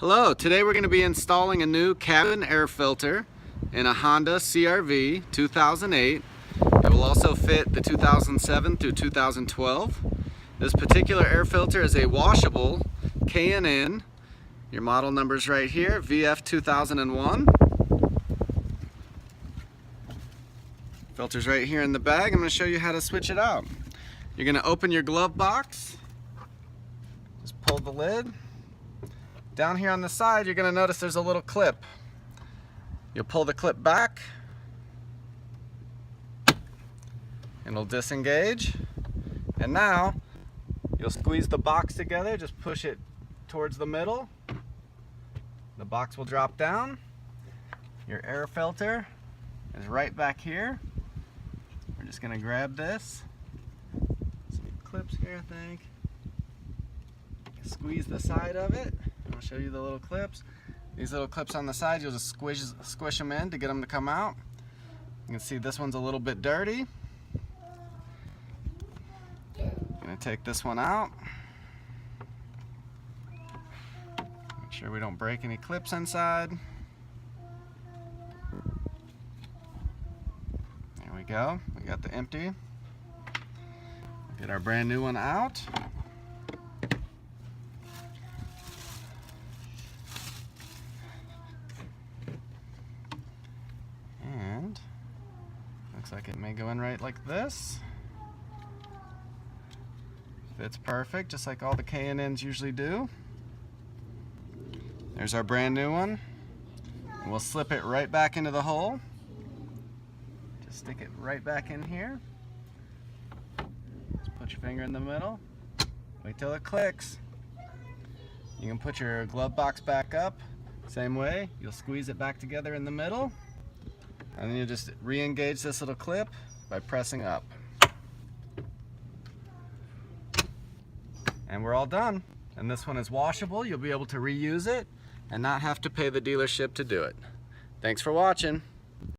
Hello, today we're going to be installing a new cabin air filter in a Honda CRV 2008. It will also fit the 2007 through 2012. This particular air filter is a washable K&N. Your model number's right here, VF 2001. Filter's right here in the bag. I'm going to show you how to switch it out. You're going to open your glove box. Just pull the lid. Down here on the side, you're going to notice there's a little clip. You'll pull the clip back. It'll disengage. And now, you'll squeeze the box together. Just push it towards the middle. The box will drop down. Your air filter is right back here. We're just going to grab this. Some clips here, I think. Squeeze the side of it. I'll show you the little clips. These little clips on the side, you'll just squish them in to get them to come out. You can see this one's a little bit dirty. I'm going to take this one out. Make sure we don't break any clips inside. There we go. We got the empty. Get our brand new one out. Looks like it may go in right like this. Fits perfect, just like all the K&Ns usually do. There's our brand new one. And we'll slip it right back into the hole. Just stick it right back in here. Just put your finger in the middle. Wait till it clicks. You can put your glove box back up. Same way, you'll squeeze it back together in the middle. And then you just re-engage this little clip by pressing up. And we're all done. And this one is washable. You'll be able to reuse it and not have to pay the dealership to do it. Thanks for watching.